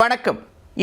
வணக்கம்.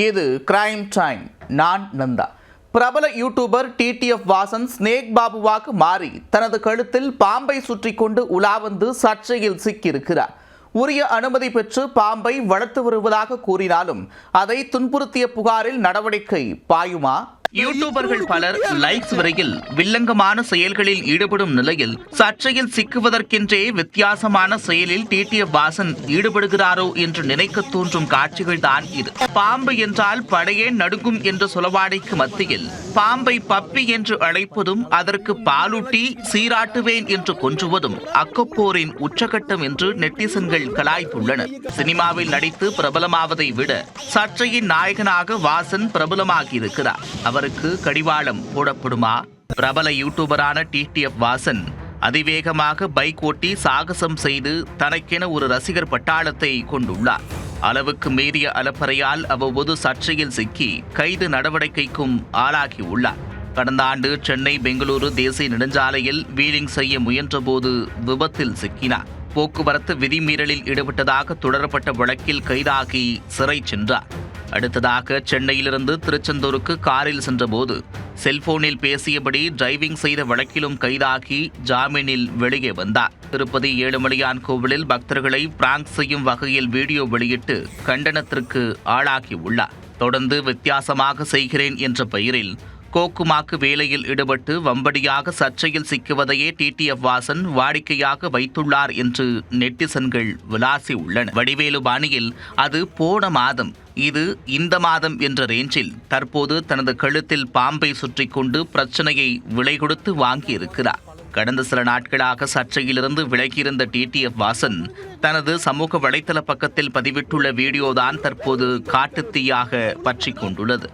இது crime time. நான் நந்தா. பிரபல யூடியூபர் டிடிஎஃப் வாசன் ஸ்னேக் பாபுவாக மாறி தனது கழுத்தில் பாம்பை சுற்றி கொண்டு உலா வந்து சர்ச்சையில் சிக்கியிருக்கிறார். உரிய அனுமதி பெற்று பாம்பை வளர்த்து வருவதாக கூறினாலும் அதை துன்புறுத்திய புகாரில் நடவடிக்கை பாயுமா? யூடியூபர்கள் பலர் லைக்ஸ் வரையில் வில்லங்கமான செயல்களில் ஈடுபடும் நிலையில் சர்ச்சையில் சிக்குவதற்கென்றே வித்தியாசமான செயலில் டிடிஎஃப் வாசன் ஈடுபடுகிறாரோ என்று நினைக்க தோன்றும் காட்சிகள் தான் இது. பாம்பு என்றால் படையே நடுங்கும் என்ற சொலவாடைக்கு மத்தியில் பாம்பை பப்பி என்று அழைப்பதும் அதற்கு பாலூட்டி சீராட்டுவேன் என்று கொஞ்சுவதும் அக்கப்போரின் உச்சகட்டம் என்று நெட்டிசன்கள் கலாய்த்துள்ளனர். சினிமாவில் நடித்து பிரபலமாவதை விட சர்ச்சையின் நாயகனாக வாசன் பிரபலமாகியிருக்கிறார். அவருக்கு கடிவாளம் போடப்படுமா? பிரபல யூடியூபரான டிடிஎஃப் வாசன் அதிவேகமாக பைக் ஓட்டி சாகசம் செய்து தனக்கென ஒரு ரசிகர் பட்டாளத்தை கொண்டுள்ளார். அளவுக்கு மீறிய அலப்பறையால் அவ்வப்போது சர்ச்சையில் சிக்கி கைது நடவடிக்கைக்கும் ஆளாகியுள்ளார். கடந்த ஆண்டு சென்னை பெங்களூரு தேசிய நெடுஞ்சாலையில் வீலிங் செய்ய முயன்றபோது விபத்தில் சிக்கினார். போக்குவரத்து விதிமீறலில் ஈடுபட்டதாக தொடரப்பட்ட வழக்கில் கைதாகி சிறை சென்றார். அடுத்ததாக சென்னையிலிருந்து திருச்செந்தூருக்கு காரில் சென்றபோது செல்போனில் பேசியபடி டிரைவிங் செய்த வழக்கிலும் கைதாகி ஜாமீனில் வெளியே வந்தார். திருப்பதி ஏழுமலையான் கோவிலில் பக்தர்களை பிராங்க் செய்யும் வகையில் வீடியோ வெளியிட்டு கண்டனத்திற்கு ஆளாகியுள்ளார். தொடர்ந்து வித்தியாசமாக செய்கிறேன் என்ற பெயரில் கோக்குமாக்கு வேலையில் ஈடுபட்டு வம்படியாக சர்ச்சையில் சிக்குவதையே டிடிஎஃப் வாசன் வாடிக்கையாக வைத்துள்ளார் என்று நெட்டிசன்கள் விளாசி உள்ளனர். வடிவேலு பாணியில் அது போன மாதம், இது இந்த மாதம் என்ற ரேஞ்சில் தற்போது தனது கழுத்தில் பாம்பை சுற்றி கொண்டு பிரச்சனையை விலை கொடுத்து வாங்கியிருக்கிறார். கடந்த சில நாட்களாக சர்ச்சையிலிருந்து விலகியிருந்த டிடிஎஃப் வாசன் தனது சமூக வலைதள பக்கத்தில் பதிவிட்டுள்ள வீடியோதான் தற்போது காட்டுத்தீயாக பற்றி கொண்டுள்ளது.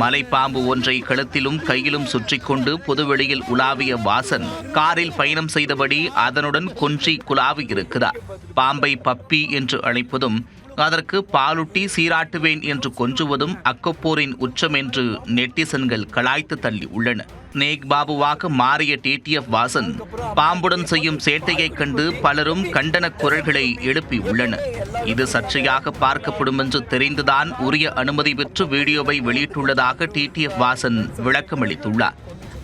மலைப்பாம்பு ஒன்றை கழுத்திலும் கையிலும் சுற்றி கொண்டு பொதுவெளியில் உலாவிய வாசன் காரில் பயணம் செய்தபடி அதனுடன் கொஞ்சி குலாவியிருக்கிறார். பாம்பை பப்பி என்று அழைப்பதும் அதற்கு பாலூட்டி சீராட்டுவேன் என்று கொஞ்சுவதும் அக்கப்போரின் உச்சம் என்று நெட்டிசன்கள் கலாய்த்து தள்ளி உள்ளனர். ஸ்னேக் பாபுவாக மாறிய டிடிஎஃப் வாசன் பாம்புடன் செய்யும் சேட்டையைக் கண்டு பலரும் கண்டன குரல்களை எழுப்பி உள்ளனர். இது சர்ச்சையாக பார்க்கப்படும் என்று தெரிந்துதான் உரிய அனுமதி பெற்று வீடியோவை வெளியிட்டுள்ளதாக டிடிஎஃப் வாசன் விளக்கமளித்துள்ளார்.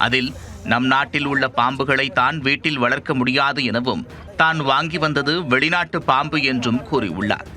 அதில் நம் நாட்டில் உள்ள பாம்புகளை தான் வீட்டில் வளர்க்க முடியாது எனவும் தான் வாங்கி வந்தது வெளிநாட்டு பாம்பு என்றும் கூறியுள்ளார்.